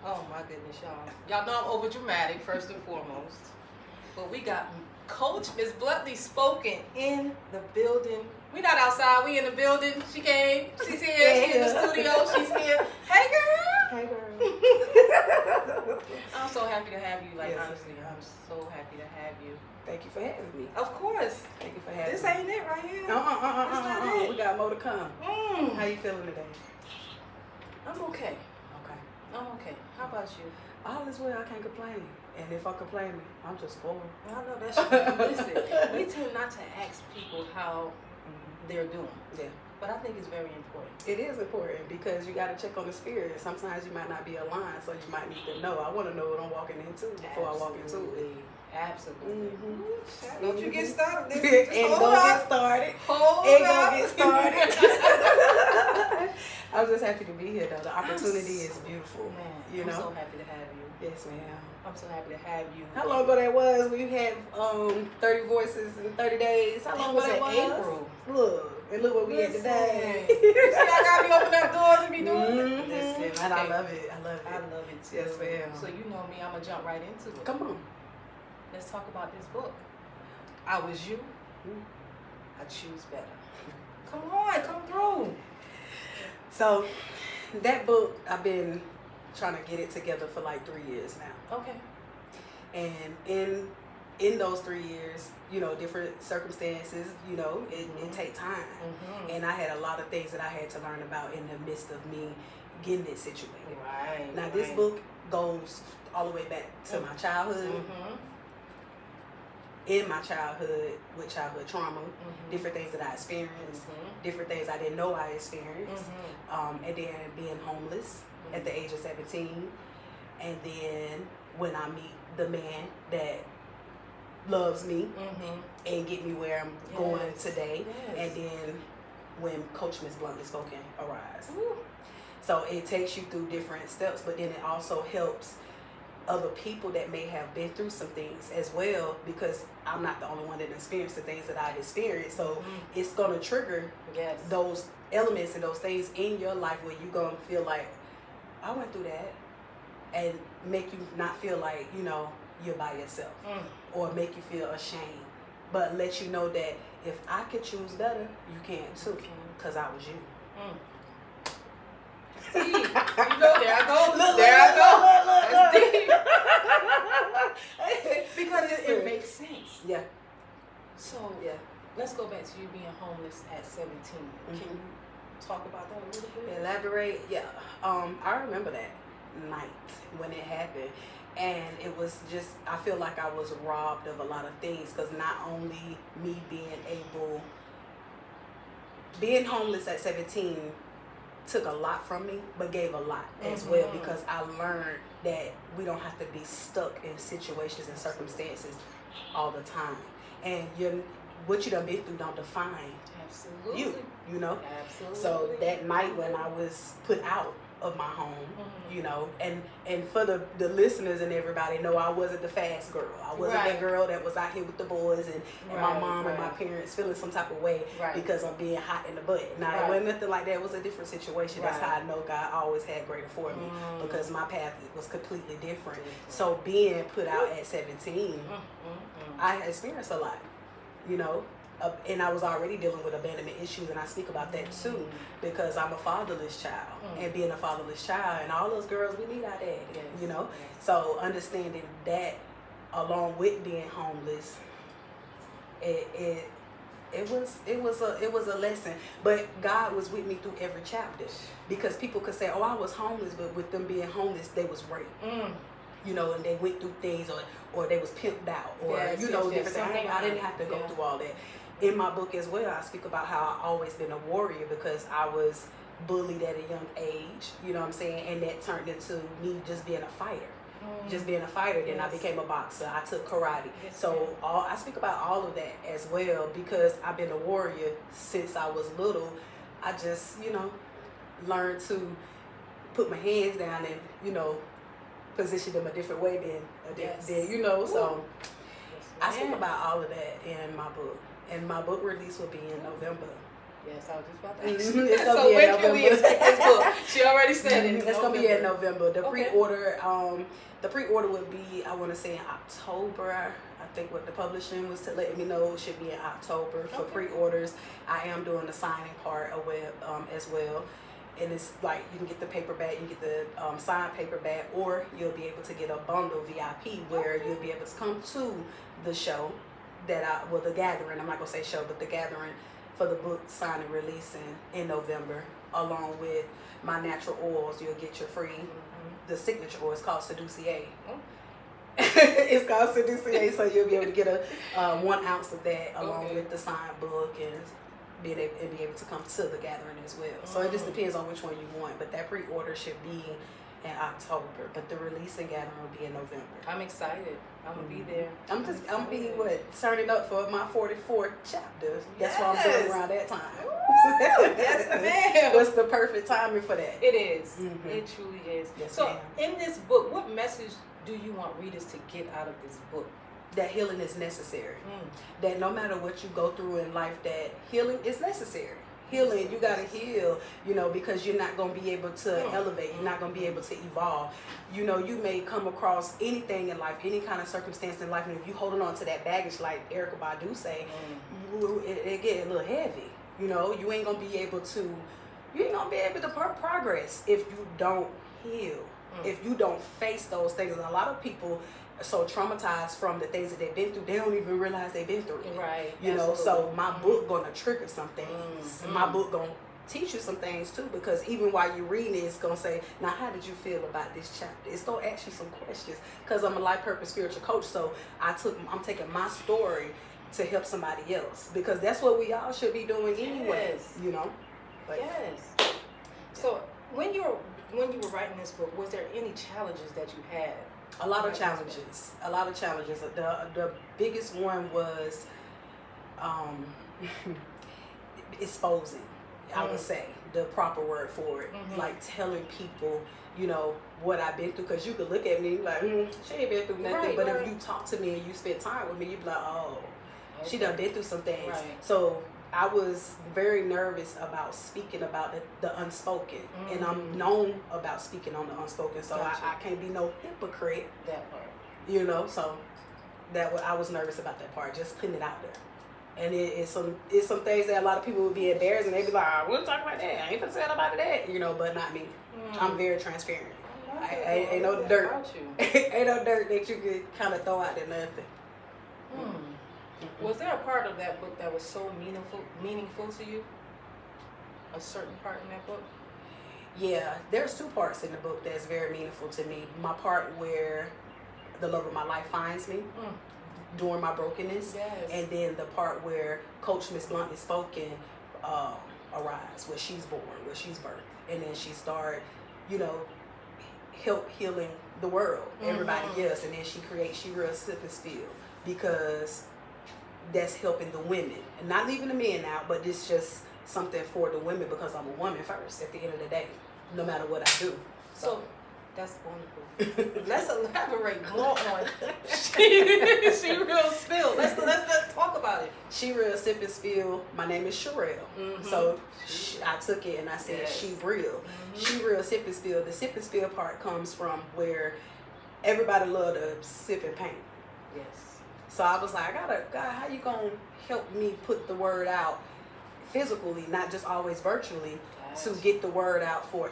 Oh my goodness, y'all. Y'all know I'm over dramatic first and foremost. But we got Coach Miss Bluntly Spoken in the building. We not outside, we in the building. She came, she's here, she's in the studio, she's here. Hey girl! Hey girl. I'm so happy to have you, like Yes, honestly, I'm so happy to have you. Thank you for having me. Of course. Thank you for having This me. ain't it right here. Not it. We got more to come. How you feeling today? I'm okay. Okay. I'm okay. How about you? All is well. I can't complain. And if I complain, I'm just spoiled. I know that's true. Listen, we tend not to ask people how they're doing. Yeah. But I think it's very important. It is important because you got to check on the spirit. Sometimes you might not be aligned, so you might need to know. I want to know what I'm walking into before I walk into it. Absolutely. Mm-hmm. Don't you get started. Ain't gonna get started. Ain't gonna get started. I'm just happy to be here, though. The opportunity is beautiful. Man, you know? I'm so happy to have you. Yes, ma'am. I'm so happy to have you. How long ago that was when you had 30 voices in 30 days? How long ago that was? April. Look, and look what we had today. See, I gotta be opening up doors and be doing it. Listen, and I love it. I love it. I love it too. Yes, ma'am. So you know me, I'm gonna jump right into it. Come on. Let's talk about this book. I Was You, I Choose Better. Come on, come through. So that book, I've been trying to get it together for like 3 years now. Okay. And in those 3 years, you know, different circumstances, you know, it take time. Mm-hmm. And I had a lot of things that I had to learn about in the midst of me getting it situated. Right. Now this book goes all the way back to my childhood. Mm-hmm. In my childhood, with childhood trauma, different things that I experienced, different things I didn't know I experienced, and then being homeless at the age of 17, and then when I meet the man that loves me and get me where I'm going today, and then when Coach Miss Bluntly Spoken arrives. So it takes you through different steps, but then it also helps other people that may have been through some things as well, because I'm not the only one that experienced the things that I've experienced. So it's gonna trigger those elements and those things in your life where you're gonna feel like, I went through that, and make you not feel like, you know, you're by yourself, or make you feel ashamed, but let you know that if I could choose better, you can too, because I was you. See, you know, there I go. Look, There I go. look. Because it makes sense. Yeah. So let's go back to you being homeless at 17. Can you talk about that a little bit? Elaborate. Yeah. I remember that night when it happened, and it was just, I feel like I was robbed of a lot of things, because not only me being homeless at 17 took a lot from me, but gave a lot as well, because I learned that we don't have to be stuck in situations and circumstances all the time, and what you done been through don't define you know. Absolutely. So that night when I was put out of my home, you know, and for the listeners and everybody know, I wasn't the fast girl. I wasn't that girl that was out here with the boys and my mom and my parents feeling some type of way because I'm being hot in the butt. Now it wasn't nothing like that. It was a different situation. That's how I know God always had greater for me, because my path was completely different. So being put out at 17, I experienced a lot, you know. And I was already dealing with abandonment issues, and I speak about that too, because I'm a fatherless child, and being a fatherless child, and all those girls, we need our daddy, you know. So understanding that, along with being homeless, it was a lesson. But God was with me through every chapter, because people could say, "Oh, I was homeless," but with them being homeless, they was raped. You know, and they went through things, or they was pimped out, or different things. I didn't have to go through all that. In my book as well, I speak about how I always been a warrior, because I was bullied at a young age, you know what I'm saying? And that turned into me just being a fighter. Then I became a boxer. I took karate. So I speak about all of that as well, because I've been a warrior since I was little. I just, you know, learned to put my hands down and, you know, position them a different way than you know. So I speak about all of that in my book. And my book release will be in November. Yes, I was just about to ask. It's gonna So be in when can we November. expect this book? She already said it. It's gonna be in November. The Okay. pre-order would be, I want to say in October. I think what the publishing was letting me know should be in October for pre-orders. I am doing the signing part as well. And it's like you can get the paperback, you can get the signed paperback, or you'll be able to get a bundle VIP where you'll be able to come to the show the gathering. I'm not gonna say show, but the gathering for the book signing releasing in November, along with my natural oils. You'll get your free the signature oil. It's called Seducier. It's called Seducier, so you'll be able to get a 1 ounce of that along with the signed book and be able to come to the gathering as well. So it just depends on which one you want. But that pre-order should be in October, but the release and gathering will be in November. I'm excited. I'm gonna be there. I'm turning up for my 44th chapter. That's what I'm doing around that time. Yes, ma'am. What's the perfect timing for that? It is. It truly is. Yes, so ma'am. in this book, what message do you want readers to get out of this book? That healing is necessary. That no matter what you go through in life, that healing is necessary. Healing, you gotta heal, because you're not gonna be able to elevate. You're not gonna be able to evolve. You may come across anything in life, any kind of circumstance in life, and if you holding on to that baggage, like Erykah Badu say, it get a little heavy. You ain't gonna be able to progress if you don't heal. If you don't face those things. And a lot of people are so traumatized from the things that they've been through, they don't even realize they've been through it. Right. So my book gonna trigger some things. My book gonna teach you some things too, because even while you're reading it, it's gonna say, now how did you feel about this chapter? It's gonna ask you some questions, because I'm a life purpose spiritual coach, so I'm taking my story to help somebody else, because that's what we all should be doing anyway. But, yes. So when you were writing this book, was there any challenges that you had? A lot of challenges. The biggest one was exposing, I would say, the proper word for it. Like telling people, what I've been through, because you could look at me like, she ain't been through nothing. But if you talk to me and you spend time with me, you be like, oh, she done been through some things. Right. So I was very nervous about speaking about the unspoken, and I'm known about speaking on the unspoken, so I can't be no hypocrite. That part. So I was nervous about that part, just putting it out there. And it's some things that a lot of people would be embarrassed, and they'd be like, we'll talk about that. I ain't gonna say about that, but not me. I'm very transparent. Ain't no dirt. Ain't no dirt that you could kind of throw out there, nothing. Was there a part of that book that was so meaningful to you? A certain part in that book? Yeah, there's 2 parts in the book that's very meaningful to me. My part where the love of my life finds me during my brokenness, and then the part where Coach Miss Bluntly Spoken arrives, where she's born, where she's birthed, and then she started, help healing the world, everybody else, and then she creates Sherrelle Sip Spill, because that's helping the women, and not leaving the men out, but it's just something for the women, because I'm a woman first at the end of the day, no matter what I do. So that's wonderful. Let's elaborate more on Sherrelle Spill. Let's talk about it. Sherrelle Sip Spill. My name is Sherrelle. So I took it and I said Sherrelle. Sherrelle Sip Spill. The sip and spill part comes from where everybody love to sip and paint. Yes. So I was like, God, how you gonna help me put the word out physically, not just always virtually, to get the word out for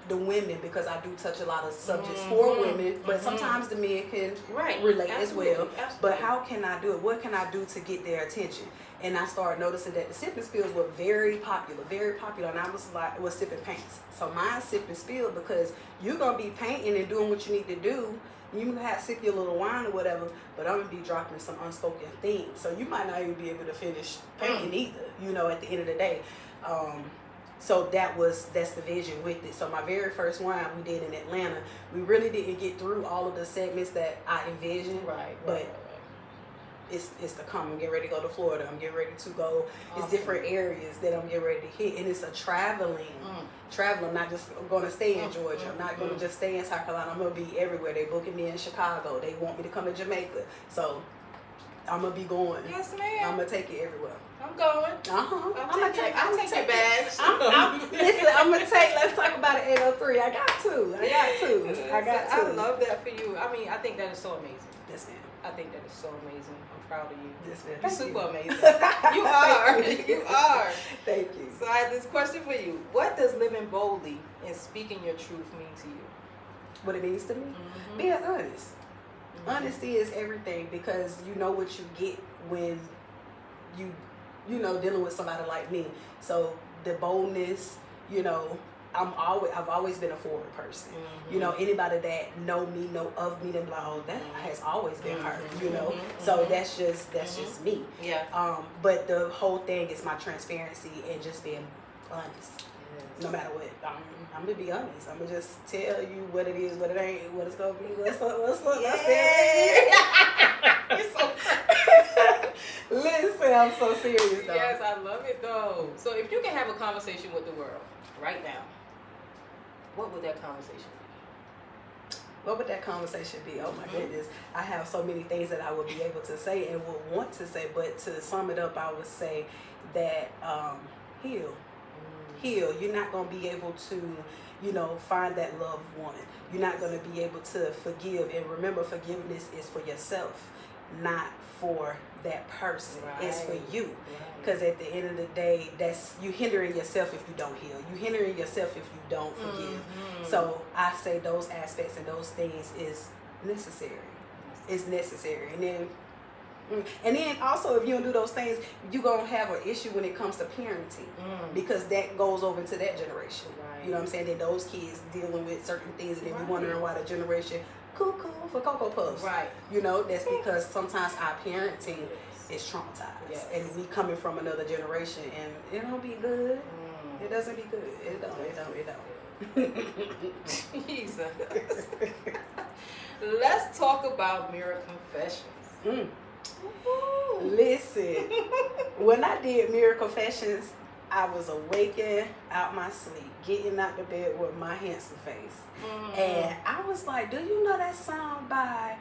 the women, because I do touch a lot of subjects for women, but sometimes the men can relate as well. But how can I do it? What can I do to get their attention? And I started noticing that the sip and spills were very popular, and I was like, was sipping paints. So mine sip and spill, because you're gonna be painting and doing what you need to do. You can sip your little wine or whatever, but I'm gonna be dropping some unspoken things. So you might not even be able to finish painting either, at the end of the day. So that's the vision with it. So my very first one we did in Atlanta, we really didn't get through all of the segments that I envisioned. But it's to come. I'm getting ready to go to Florida. I'm getting ready to go. Awesome. It's different areas that I'm getting ready to hit, and it's a traveling. I'm not just going to stay in Georgia. I'm not going to just stay in South Carolina. I'm going to be everywhere. They booking me in Chicago. They want me to come to Jamaica. So I'm gonna be going. Yes, ma'am. I'm gonna take it everywhere. I'm going. I'm gonna take your badge. Listen, I'm gonna take. Let's talk about it. 803. I got to. I love that for you. I mean, I think that is so amazing. Yes, ma'am. I think that is so amazing. I'm proud of you. Yes, ma'am. You're super amazing. You are. You are. Thank you. So I have this question for you. What does living boldly and speaking your truth mean to you? What it means to me? Mm-hmm. Being honest. Mm-hmm. Honesty is everything, because you know what you get when you know, dealing with somebody like me. So the boldness, you know, I've always been a forward person. Mm-hmm. You know, anybody that know of me, them like, that has always been her. You know, so that's just me. Yeah. But the whole thing is my transparency and just being honest. Yes. No matter what, I'm gonna be honest. I'm gonna just tell you what it is, what it ain't, what it's gonna be, what's up. Listen, I'm so serious though. Yes, I love it though. So if you can have a conversation with the world right now, what would that conversation be? What would that conversation be? Oh my goodness. I have so many things that I would be able to say and would want to say, but to sum it up, I would say that heal. Heal. You're not going to be able to, you know, find that loved one. You're not going to be able to forgive. And remember, forgiveness is for yourself, not for that person. Right. It's for you. Because at the end of the day, that's you hindering yourself if you don't heal. You hindering yourself if you don't forgive. Mm-hmm. So I say those aspects and those things is necessary. It's necessary. And then also, if you don't do those things, you're going to have an issue when it comes to parenting, because that goes over into that generation. Right. You know what I'm saying? That those kids dealing with certain things, and then you're wondering why the generation cuckoo for Cocoa Puffs. Right. You know, that's because sometimes our parenting is traumatized. Yes. And we coming from another generation, and it don't be good. It doesn't be good. It don't. Jesus. Let's talk about Mirror Confessions. Listen, when I did Mirror Confessions, I was awakened out my sleep, getting out the bed with my handsome face. And I was like, do you know that song by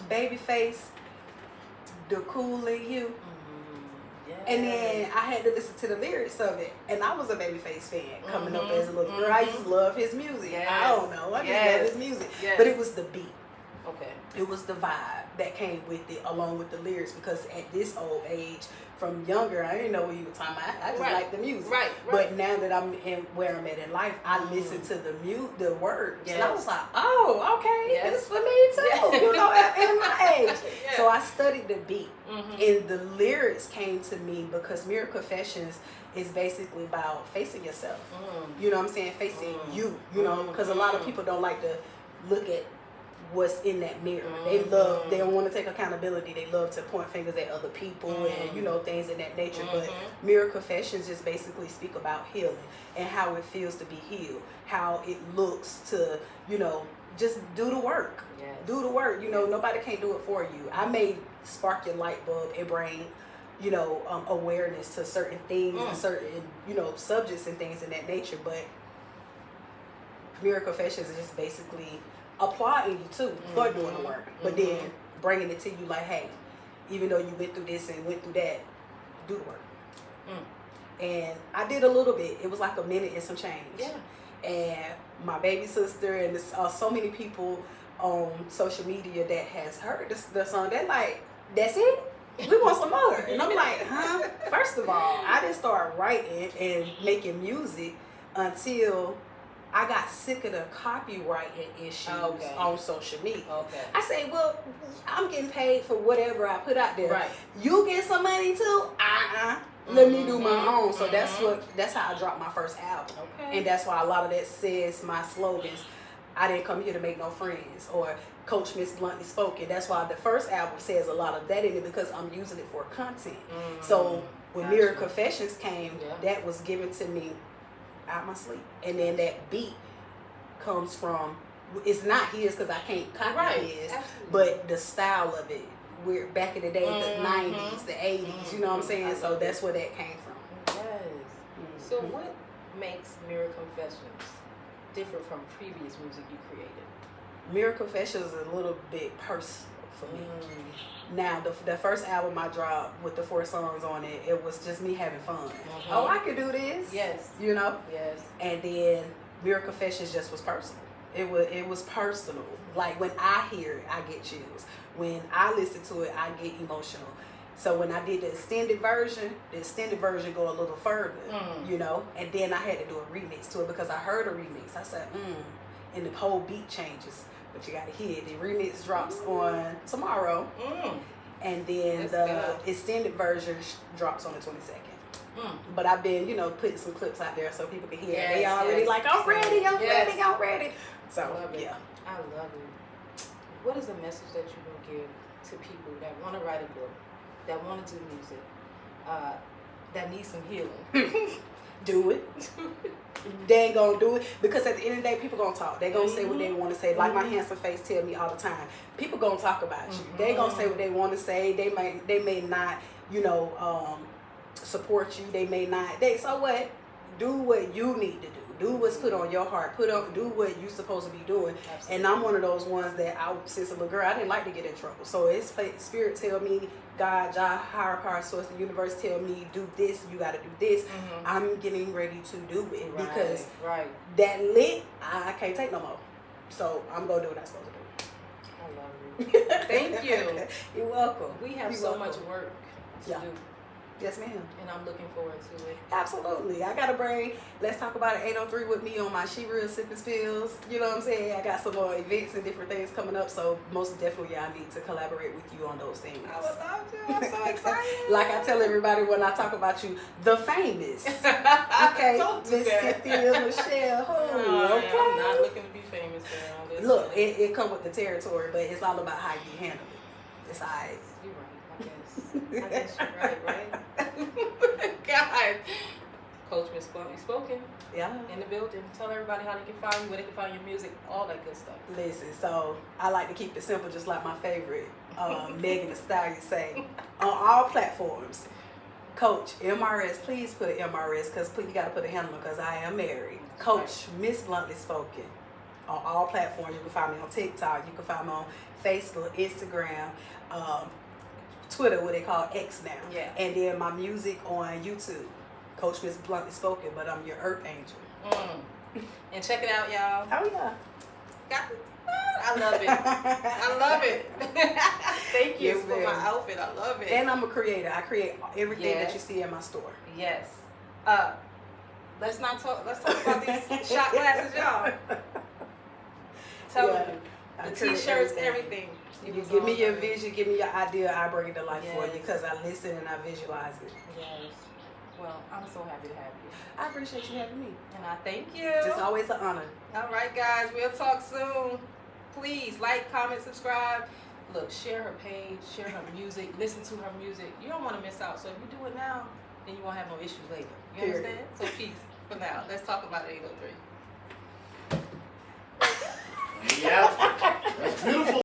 Babyface, The Cool in You? Yes. And then I had to listen to the lyrics of it, and I was a Babyface fan coming up as a little girl. I used to love his music. Yes. I don't know, I just love his music. Yes. But it was the beat. Okay. It was the vibe that came with it, along with the lyrics, because at this old age, from younger, I didn't know what he was talking about. I just liked the music. Right. But now that I'm in where I'm at in life, I listen to the words. Yes. And I was like, oh, okay, this is for me too. You know, at my age. Yes. So I studied the beat, and the lyrics came to me because Mirror Confessions is basically about facing yourself. You know what I'm saying? Facing you, you know, because a lot of people don't like to look at what's in that mirror. They don't want to take accountability. They love to point fingers at other people and, you know, things in that nature. But Mirror Confessions just basically speak about healing and how it feels to be healed, how it looks to, you know, just do the work. Yes. Do the work. You know, nobody can do it for you. I may spark your light bulb and bring, you know, awareness to certain things and certain, you know, subjects and things in that nature. But Mirror Confessions is just basically applauding you too for doing the work, but then bringing it to you like, hey, even though you went through this and went through that, do the work. And I did a little bit. It was like a minute and some change. Yeah. And my baby sister and so many people on social media that has heard the song, they're like, that's it? We want some more. And I'm like, huh? First of all, I didn't start writing and making music until I got sick of the copywriting issues on social media. Okay. I say, well, I'm getting paid for whatever I put out there. Right. You get some money too? Let me do my own. So that's how I dropped my first album. Okay. And that's why a lot of that says my slogans. I didn't come here to make no friends, or Coach Miss Bluntly Spoken. That's why the first album says a lot of that in it, because I'm using it for content. So when Mirror Confessions came, that was given to me out my sleep, and then that beat comes from, it's not his because I can't copy his, but the style of it. We're back in the day, the 90s, the 80s, you know what I'm saying? So that's where that came from. Yes. So what makes Mirror Confessions different from previous music you created? Mirror Confessions is a little bit personal for me. Now, the first album I dropped with the 4 songs on it, it was just me having fun. Oh, I could do this. Yes. You know? Yes. And then Mirror Confessions just was personal. It was personal. Like when I hear it, I get chills. When I listen to it, I get emotional. So when I did the extended version go a little further, you know? And then I had to do a remix to it because I heard a remix. I said, and the whole beat changes. But you gotta hear it. The remix drops on tomorrow. And then the extended version drops on the 22nd. But I've been, you know, putting some clips out there so people can hear it. They already like, I'm ready, I'm ready. So, yeah. I love it. What is the message that you will give to people that want to write a book, that want to do music, that need some healing? Do it. They ain't gonna do it because at the end of the day, people gonna talk. They gonna say what they want to say. Like my handsome face tell me all the time. People gonna talk about you. They gonna say what they want to say. They may not, you know, support you. They may not. So what? Do what you need to do. Do what's put on your heart. Do what you're supposed to be doing. Absolutely. And I'm one of those ones that since a little girl, I didn't like to get in trouble. So it's spirit tell me, God, higher power source, the universe tell me, do this, you got to do this. I'm getting ready to do it because that lit, I can't take no more. So I'm going to do what I'm supposed to do. I love you. Thank you. You're welcome. We have so much work to do. Yes, ma'am. And I'm looking forward to it. Absolutely. I got to bring Let's Talk About It 803 with me on my SH3-R3AL Sip Spills. You know what I'm saying? I got some more events and different things coming up. So most definitely I need to collaborate with you on those things. I would love to. I'm so excited. Like I tell everybody when I talk about you, the famous. Okay. Miss Cynthia Michelle. Okay. I'm not looking to be famous, girl. Look, it comes with the territory, but it's all about how you handle it. It's all right. You're right, I guess you're right? God. Coach Miss Bluntly Spoken. Yeah. In the building. Tell everybody how they can find you, where they can find your music, all that good stuff. Listen, so I like to keep it simple, just like my favorite Megan Thee Stallion say. On all platforms, Coach MRS, please put an MRS, because you got to put a handle because I am married. Coach Miss Bluntly Spoken. On all platforms. You can find me on TikTok. You can find me on Facebook, Instagram, Twitter, what they call X now. Yeah. And then my music on YouTube. Coach Miss Bluntly Spoken, but I'm your Earth Angel. And check it out, y'all. Oh, yeah. I love it. I love it. Thank you for my outfit. I love it. And I'm a creator. I create everything that you see in my store. Yes. Let's talk about these shot glasses, y'all. Tell me. The t-shirts, everything. You give me your vision, give me your idea, I bring it to life for you because I listen and I visualize it. Yes. Well, I'm so happy to have you. I appreciate you having me. And I thank you. It's always an honor. All right, guys. We'll talk soon. Please like, comment, subscribe. Look, share her page, share her music, listen to her music. You don't want to miss out. So if you do it now, then you won't have no issues later. You understand? So peace for now. Let's talk about 803. Yeah, that's beautiful.